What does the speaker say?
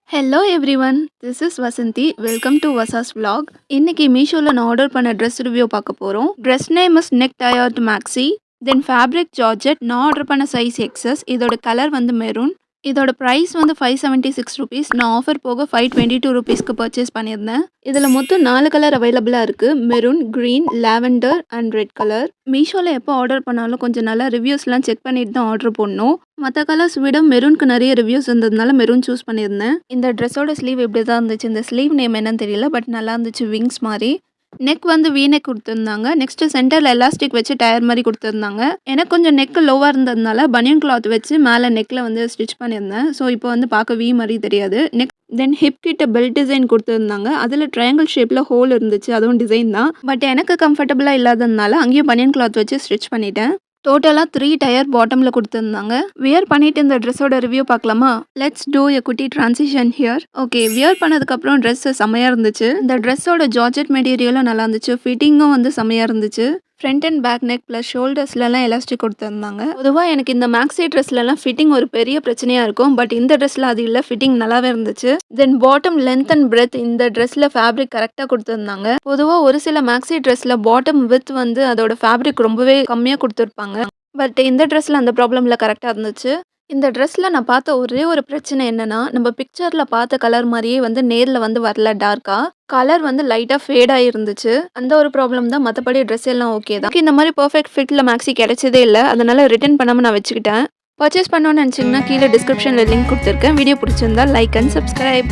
Hello everyone, this is Vasanthi. Welcome to Vasa's vlog. இன்னைக்கு மீஷோவில் நான் ஆர்டர் பண்ண ட்ரெஸ் ரிவ்யூ பார்க்க போகிறோம். Dress name is neck tired maxi. Then fabric georgette. நான் ஆர்டர் பண்ண சைஸ் எக்ஸஸ். இதோட கலர் வந்து மெரூன். இதோட ப்ரைஸ் வந்து 576 ருபீஸ். நான் ஆஃபர் போக 522 ருபீஸ்க்கு பர்ச்சேஸ் பண்ணியிருந்தேன். இதில் மொத்தம் 4 கலர் அவைலபிளாக இருக்குது. Maroon, green, lavender and red colour. மீஷோவில் எப்போ ஆர்டர் பண்ணாலும் கொஞ்சம் நல்லா ரிவ்யூஸ்லாம் செக் பண்ணிட்டு தான் ஆர்டர் பண்ணணும். மற்ற கலர்ஸ் விட மெரூனுக்கு நிறைய ரிவ்யூஸ் இருந்ததுனால மெரூன் சூஸ் பண்ணியிருந்தேன். இந்த ட்ரெஸ்ஸோட ஸ்லீவ் இப்படி தான் இருந்துச்சு. இந்த ஸ்லீவ் நேம் என்னன்னு தெரியல, பட் நல்லா இருந்துச்சு. விங்ஸ் மாதிரி. நெக் வந்து வி நெக் கொடுத்துருந்தாங்க. நெக்ஸ்ட் சென்டரில் எலாஸ்டிக் வச்சு டயர் மாதிரி கொடுத்துருந்தாங்க. எனக்கு கொஞ்சம் நெக் லோவாக இருந்ததுனால பனியன் கிளாத் வச்சு மேலே நெக்கில் வந்து ஸ்டிச் பண்ணியிருந்தேன். ஸோ இப்போ வந்து பார்க்க வி மாதிரி தெரியாது. தென் ஹிப் கிட்ட பெல்ட் டிசைன் கொடுத்துருந்தாங்க. அதில் ட்ரையாங்கிள் ஷேப்பில் ஹோல் இருந்துச்சு. அதுவும் டிசைன் தான். பட் எனக்கு கம்ஃபர்டபுளாக இல்லாததுனால அங்கேயும் பனியன் கிளாத் வச்சு ஸ்டிச் பண்ணிட்டேன். டோட்டலாக 3 டயர் பாட்டமில் கொடுத்துருந்தாங்க. வியர் பண்ணிட்டு இந்த ட்ரெஸ்ஸோட ரிவ்யூ பார்க்கலாமா? லெட்ஸ் டூ எ குட்டி ட்ரான்சிஷன் ஹியர். ஓகே, வியர் பண்ணதுக்கப்புறம் ட்ரெஸ் செம்மையாக இருந்துச்சு. இந்த ட்ரெஸ்ஸோட ஜார்ஜெட் மெட்டீரியலும் நல்லா இருந்துச்சு. ஃபிட்டிங்கும் வந்து செம்மையாக இருந்துச்சு. Front and back neck plus ஷோல்டர்ஸ்லலாம் எலாஸ்டிக் கொடுத்துருந்தாங்க. பொதுவாக எனக்கு இந்த மேக்ஸி ட்ரெஸ்லலாம் ஃபிட்டிங் ஒரு பெரிய பிரச்சனையாக இருக்கும். பட் இந்த ட்ரெஸ்ஸில் அது இல்லை. ஃபிட்டிங் நல்லாவே இருந்துச்சு. Then bottom length and breadth இந்த ட்ரெஸ்ஸில் ஃபேப்ரிக் கரெக்டாக கொடுத்துருந்தாங்க. பொதுவாக ஒரு சில மேக்ஸி ட்ரெஸ்ஸில் பாட்டம் வித் வந்து அதோட ஃபேப்ரிக் ரொம்பவே கம்மியாக கொடுத்துருப்பாங்க. பட் இந்த ட்ரெஸ்ஸில் அந்த ப்ராப்ளமில் கரெக்டாக இருந்துச்சு. இந்த ட்ரெஸ்ஸில் நான் பார்த்த ஒரே ஒரு பிரச்சனை என்னன்னா, நம்ம பிக்சரில் பார்த்த கலர் மாதிரியே வந்து நேரில் வந்து வரல. டார்க்காக கலர் வந்து லைட்டாக ஃபேடாக இருந்துச்சு. அந்த ஒரு ப்ராப்ளம் தான். மற்றபடி ட்ரெஸ் எல்லாம் ஓகே தான். இந்த மாதிரி பர்ஃபெக்ட் ஃபிட்டில் மேக்ஸி கிடைச்சதே இல்லை. அதனால் ரிட்டர்ன் பண்ணாமல் நான் வச்சுக்கிட்டேன். பர்ச்சேஸ் பண்ணணும்னு நினச்சிங்கன்னா கீழே டிஸ்கிரிப்ஷனில் லிங்க் கொடுத்துருக்கேன். வீடியோ பிடிச்சிருந்தா லைக் அண்ட் சப்ஸ்கிரைப்.